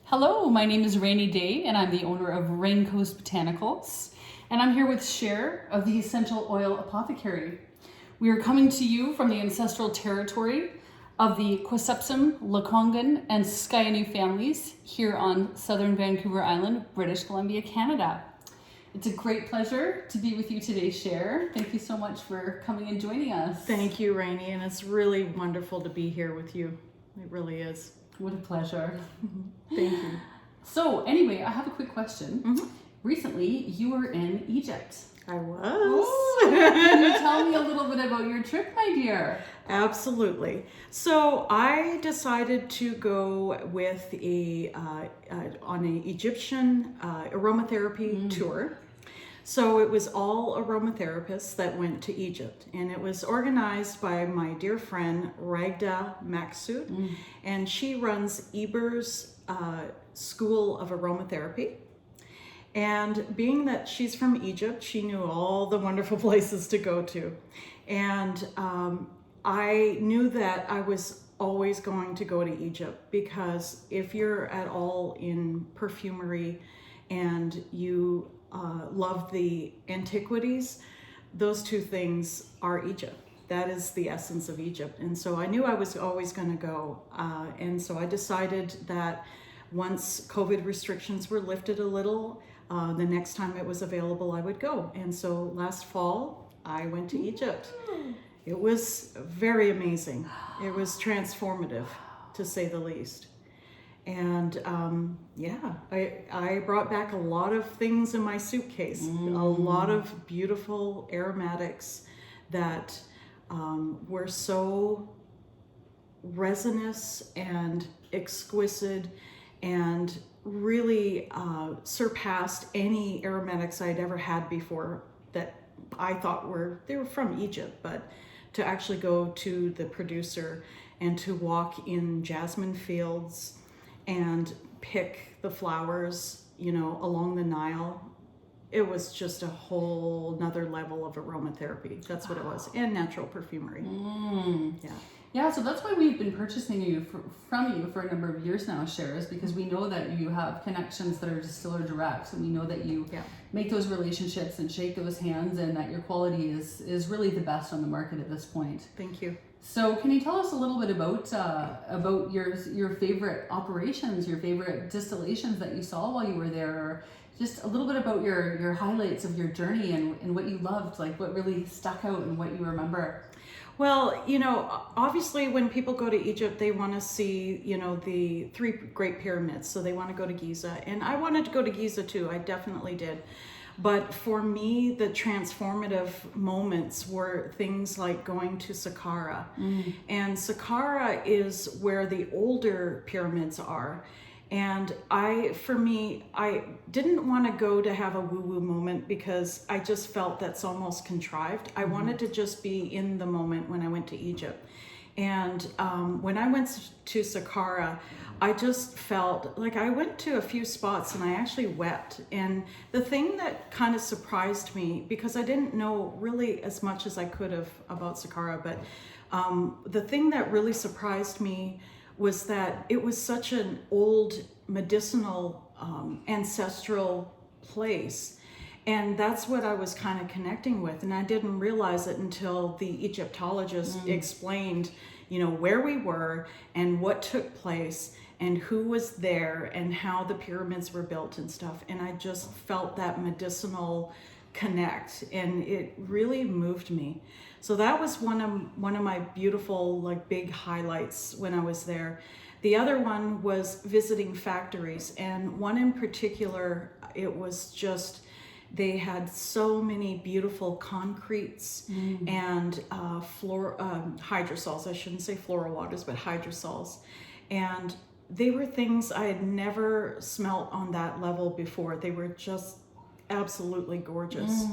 Hello, my name is Rainy Day, and I'm the owner of Rain Coast Botanicals, and I'm here with Cher of the Essential Oil Apothecary. We are coming to you from the ancestral territory of the Quisepsum, Lekwungen, and Skayanu families here on southern Vancouver Island, British Columbia, Canada. It's a great pleasure to be with you today, Cher. Thank you so much for coming and joining us. Thank you, Rainey, and it's really wonderful to be here with you. It really is. What a pleasure. Thank you. So anyway, I have a quick question. Recently, you were in Egypt. I was. Oh, can you tell me a little bit about your trip, my dear? Absolutely. So I decided to go with on an Egyptian aromatherapy tour. So it was all aromatherapists that went to Egypt, and it was organized by my dear friend Ragda Maksud, and she runs Eber's School of Aromatherapy. And being that she's from Egypt, she knew all the wonderful places to go to. And I knew that I was always going to go to Egypt, because if you're at all in perfumery and you love the antiquities, those two things are Egypt. That is the essence of Egypt. And so I knew I was always going to go. And so I decided that once COVID restrictions were lifted a little, the next time it was available, I would go. And so last fall, I went to Egypt. It was very amazing. It was transformative, to say the least. And I brought back a lot of things in my suitcase, a lot of beautiful aromatics that were so resinous and exquisite and really surpassed any aromatics I'd ever had before that I thought they were from Egypt. But to actually go to the producer and to walk in jasmine fields and pick the flowers, along the Nile, it was just a whole nother level of aromatherapy. That's what it was, and natural perfumery. Yeah, so that's why we've been purchasing from you for a number of years now, Cher, is because we know that you have connections that are distiller direct, and we know that you make those relationships and shake those hands, and that your quality is really the best on the market at this point. Thank you. So can you tell us a little bit about your favorite operations, your favorite distillations that you saw while you were there, or just a little bit about your highlights of your journey and what you loved, like what really stuck out and what you remember? Well, obviously when people go to Egypt, they want to see, the three great pyramids. So they want to go to Giza. And I wanted to go to Giza too. I definitely did. But for me, the transformative moments were things like going to Saqqara. And Saqqara is where the older pyramids are. And I didn't want to go to have a woo-woo moment, because I just felt that's almost contrived. I wanted to just be in the moment when I went to Egypt. And when I went to Saqqara, I just felt like I went to a few spots and I actually wept. And the thing that kind of surprised me, because I didn't know really as much as I could have about Saqqara, but the thing that really surprised me was that it was such an old medicinal ancestral place. And that's what I was kind of connecting with. And I didn't realize it until the Egyptologist explained, where we were and what took place and who was there and how the pyramids were built and stuff. And I just felt that medicinal connect, and it really moved me. So that was one of my beautiful, big highlights when I was there. The other one was visiting factories, and one in particular, it was just, they had so many beautiful concretes and hydrosols. I shouldn't say floral waters, but hydrosols. And they were things I had never smelt on that level before. They were just absolutely gorgeous.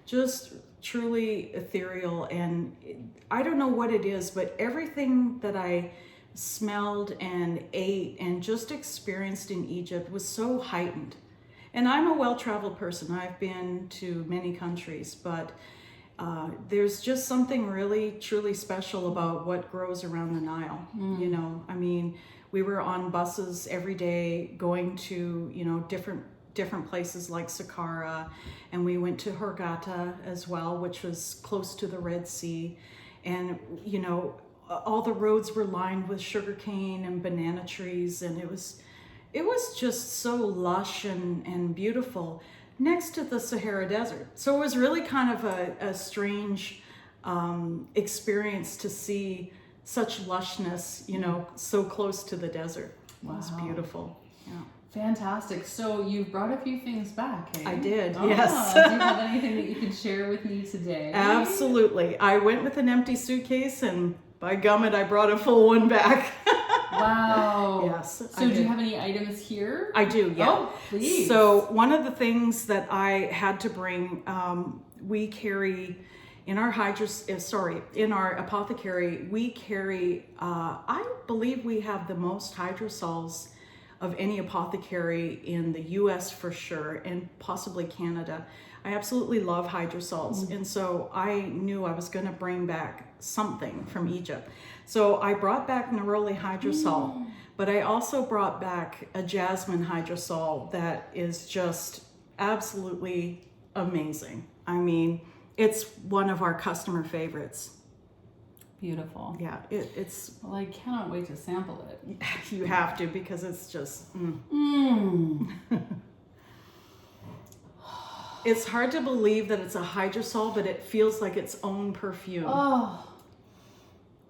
Just truly ethereal. And I don't know what it is, but everything that I smelled and ate and just experienced in Egypt was so heightened. And I'm a well-traveled person. I've been to many countries, but there's just something really truly special about what grows around the Nile. I mean, We were on buses every day going to, you know, different places like Saqqara, and we went to Hurghada as well, which was close to the Red Sea. And, you know, all the roads were lined with sugarcane and banana trees, and it was just so lush and beautiful next to the Sahara Desert. So it was really kind of a strange experience to see such lushness, you know, so close to the desert. It was beautiful. Yeah. Fantastic. So you've brought a few things back, eh? I did, Oh, yes. Do you have anything that you can share with me today? Absolutely. I went with an empty suitcase, and by gummit, I brought a full one back. Wow. Yes. So do you have any items here? I do, yeah. Oh, please. So one of the things that I had to bring, we carry in our in our apothecary, we carry, I believe we have the most hydrosols of any apothecary in the US for sure, and possibly Canada. I absolutely love hydrosols. And so I knew I was gonna bring back something from Egypt. So I brought back neroli hydrosol, but I also brought back a jasmine hydrosol that is just absolutely amazing. I mean, it's one of our customer favorites. Beautiful. Yeah, it's Well, I cannot wait to sample it. you have to, because it's just It's hard to believe that it's a hydrosol, but it feels like its own perfume.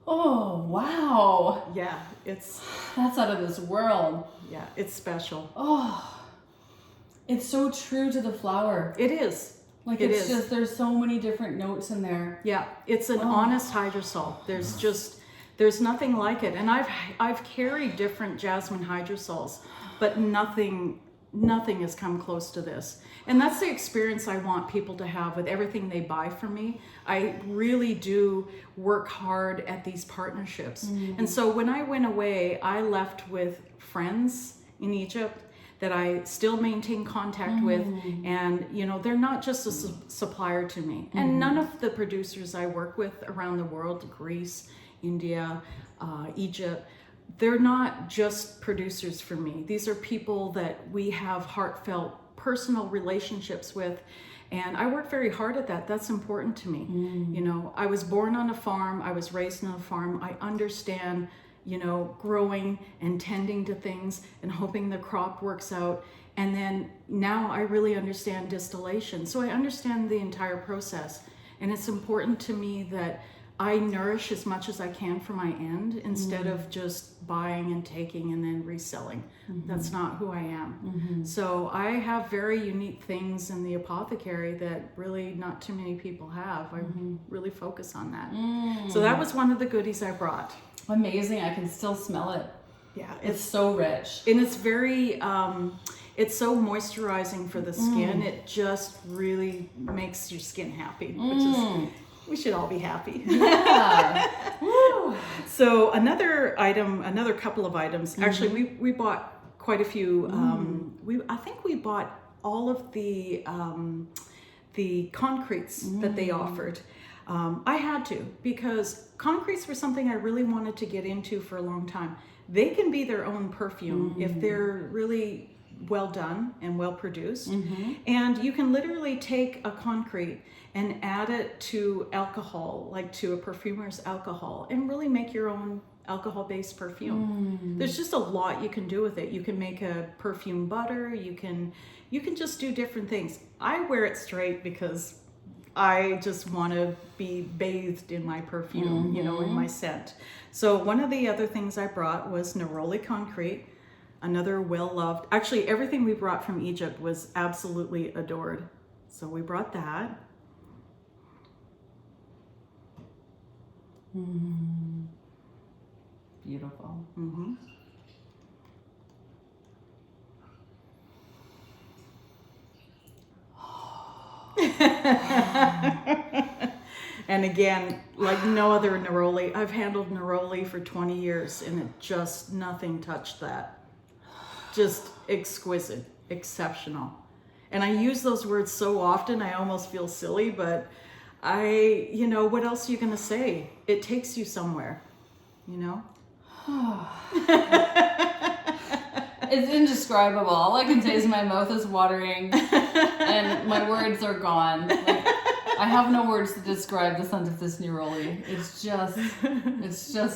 Oh, wow. Yeah, it's That's out of this world. it's special. Oh, it's so true to the flower. It is. Like, It it's is. just, there's so many different notes in there. Yeah, it's an honest hydrosol. There's nothing like it. And I've carried different jasmine hydrosols, but nothing has come close to this. And that's the experience I want people to have with everything they buy from me. I really do work hard at these partnerships. And so when I went away, I left with friends in Egypt that I still maintain contact with, and you know, they're not just a supplier to me. And none of the producers I work with around the world, Greece, India, Egypt, they're not just producers for me. These are people that we have heartfelt personal relationships with, and I work very hard at that. That's important to me. You know, I was born on a farm, I was raised on a farm. I understand, you know, growing and tending to things and hoping the crop works out. And then now I really understand distillation. So I understand the entire process. And it's important to me that I nourish as much as I can for my end instead of just buying and taking and then reselling. That's not who I am. So I have very unique things in the apothecary that really not too many people have. I really focus on that. So that was one of the goodies I brought. Amazing. I can still smell it. Yeah, It's so rich. and it's very it's so moisturizing for the skin. It just really makes your skin happy, which is, we should all be happy. Yeah. Woo. So another couple of items. Actually, we bought quite a few. I think we bought all of the concretes that they offered. I had to, because concretes were something I really wanted to get into for a long time. They can be their own perfume if they're really well done and well produced. And you can literally take a concrete and add it to alcohol, like to a perfumer's alcohol, and really make your own alcohol-based perfume. There's just a lot you can do with it. You can make a perfume butter. You can just do different things. I wear it straight because I just want to be bathed in my perfume, you know, in my scent. So one of the other things I brought was neroli concrete, another well-loved. Actually, everything we brought from Egypt was absolutely adored. So we brought that. Beautiful. And again, like no other neroli. I've handled neroli for 20 years and it just, nothing touched that. Just exquisite, exceptional. And I use those words so often, I almost feel silly, but you know, what else are you going to say? It takes you somewhere, you know? It's indescribable. All I can say is my mouth is watering and my words are gone. Like, I have no words to describe the scent of this neroli. It's just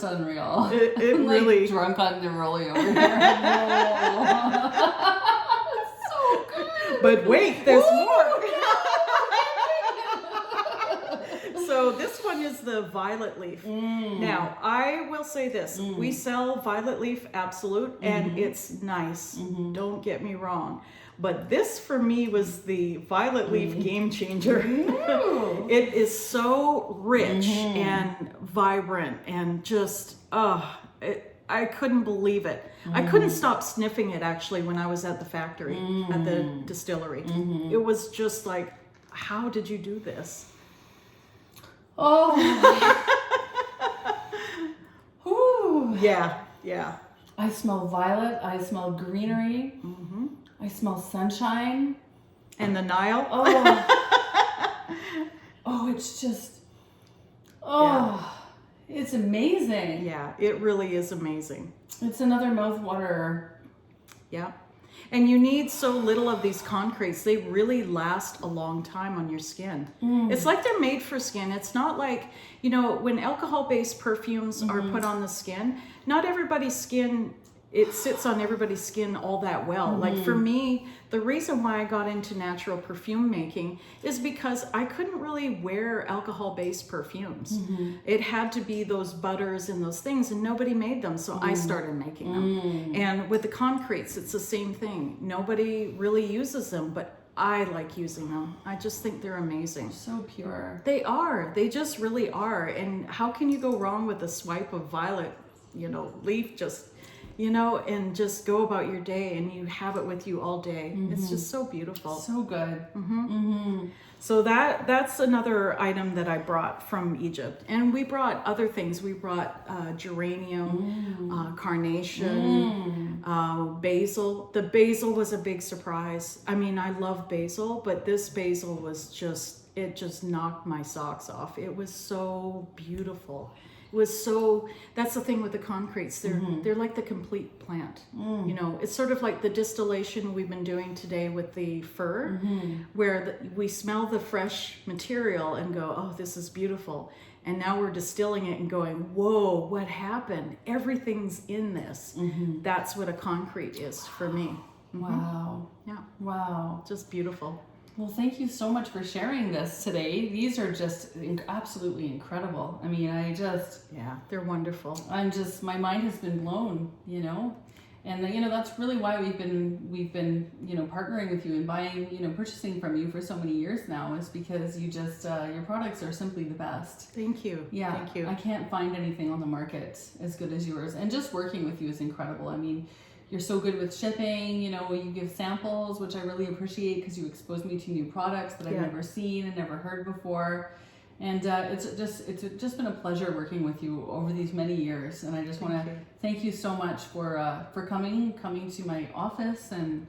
unreal. It I'm really. like drunk on neroli over here. It's so good. But wait, there's Woo! more. So this one is the violet leaf. Now, I will say this. We sell violet leaf absolute and it's nice. Don't get me wrong. But this for me was the violet leaf game changer. It is so rich and vibrant and just, I couldn't believe it. I couldn't stop sniffing it actually when I was at the factory, at the distillery. It was just like, how did you do this? Oh. Ooh. Yeah. I smell violet. I smell greenery. I smell sunshine. And the Nile. Oh, it's just, it's amazing. Yeah, it really is amazing. It's another mouthwaterer. Yeah. And you need so little of these concretes. They really last a long time on your skin. It's like they're made for skin. It's not like, when alcohol-based perfumes are put on the skin, not everybody's skin, it sits on everybody's skin all that well. Like for me, the reason why I got into natural perfume making is because I couldn't really wear alcohol-based perfumes. It had to be those butters and those things, and nobody made them, so I started making them. And with the concretes, it's the same thing. Nobody really uses them, but I like using them. I just think they're amazing. So pure. They are. They just really are. And how can you go wrong with a swipe of violet, leaf just... and just go about your day and you have it with you all day. It's just so beautiful. So good. So that's another item that I brought from Egypt. And we brought other things. We brought geranium, carnation, basil. The basil was a big surprise. I mean, I love basil, but this basil was it just knocked my socks off. It was so beautiful. That's the thing with the concretes. They're like the complete plant. It's sort of like the distillation we've been doing today with the fir, where we smell the fresh material and go, oh, this is beautiful. And now we're distilling it and going, whoa, what happened? Everything's in this. That's what a concrete is for me. Wow. Yeah. Wow. Just beautiful. Well, thank you so much for sharing this today. These are just absolutely incredible. I mean, Yeah, they're wonderful. My mind has been blown, and that's really why we've been partnering with you and buying, purchasing from you for so many years now, is because you just, your products are simply the best. Thank you. Yeah. Thank you. I can't find anything on the market as good as yours. And just working with you is incredible. I mean, you're so good with shipping, you give samples, which I really appreciate because you expose me to new products that I've never seen and never heard before. And it's just been a pleasure working with you over these many years. And I just want to thank you so much for coming to my office and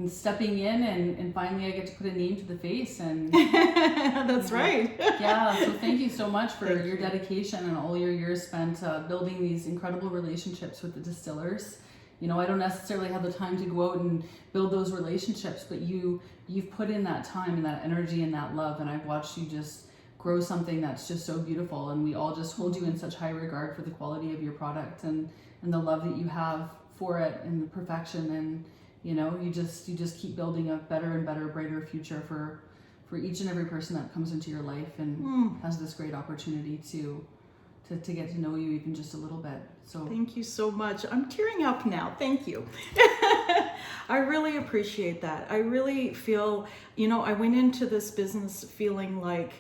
stepping in, and finally I get to put a name to the face. And That's right. Yeah, so thank you so much for your dedication and all your years spent building these incredible relationships with the distillers. I don't necessarily have the time to go out and build those relationships, but you've put in that time and that energy and that love, and I've watched you just grow something that's just so beautiful, and we all just hold you in such high regard for the quality of your product and the love that you have for it and the perfection, and you just keep building a better and better, brighter future for each and every person that comes into your life and has this great opportunity to get to know you even just a little bit. So thank you so much. I'm tearing up now. Thank you. I really appreciate that. I really feel, I went into this business feeling like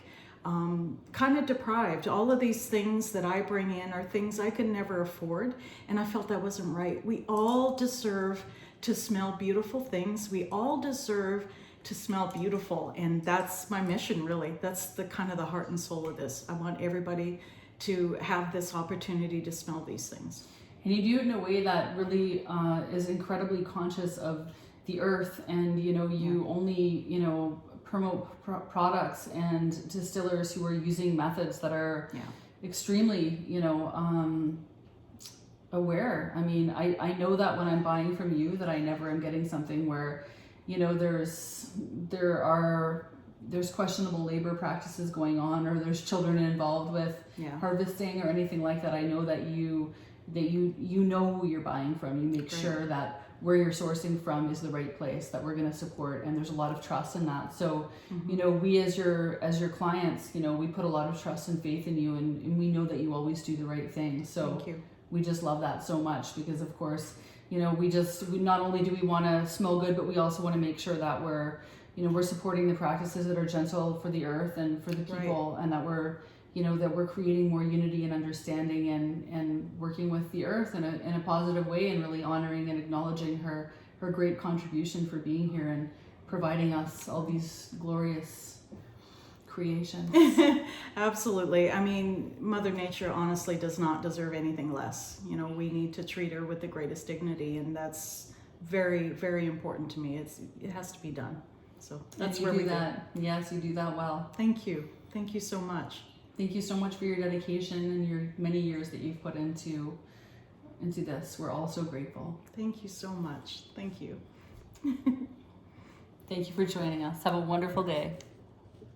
kind of deprived. All of these things that I bring in are things I could never afford, and I felt that wasn't right. We all deserve to smell beautiful things. We all deserve to smell beautiful, and that's my mission, really. That's the kind of the heart and soul of this. I want everybody to have this opportunity to smell these things. And you do it in a way that really is incredibly conscious of the earth, and you only promote products and distillers who are using methods that are extremely aware. I mean, I know that when I'm buying from you that I never am getting something where, you know, there's questionable labor practices going on, or there's children involved with Yeah. harvesting or anything like that. I know that you know who you're buying from. You make Right. sure that where you're sourcing from is the right place that we're going to support, and there's a lot of trust in that. So, you know, we as your clients, you know, we put a lot of trust and faith in you, and we know that you always do the right thing. So Thank you. we just love that so much, because of course, you know, we not only do we want to smell good, but we also want to make sure that we're supporting the practices that are gentle for the earth and for the people, and that we're creating more unity and understanding, and working with the earth in a positive way, and really honoring and acknowledging her great contribution for being here and providing us all these glorious creations. Absolutely. I mean, Mother Nature honestly does not deserve anything less. You know, we need to treat her with the greatest dignity, and that's very, very important to me. It has to be done. So that's And you where do we go. that. Yes, you do that well. Thank you. Thank you so much. Thank you so much for your dedication and your many years that you've put into this. We're all so grateful. Thank you so much. Thank you. Thank you for joining us. Have a wonderful day.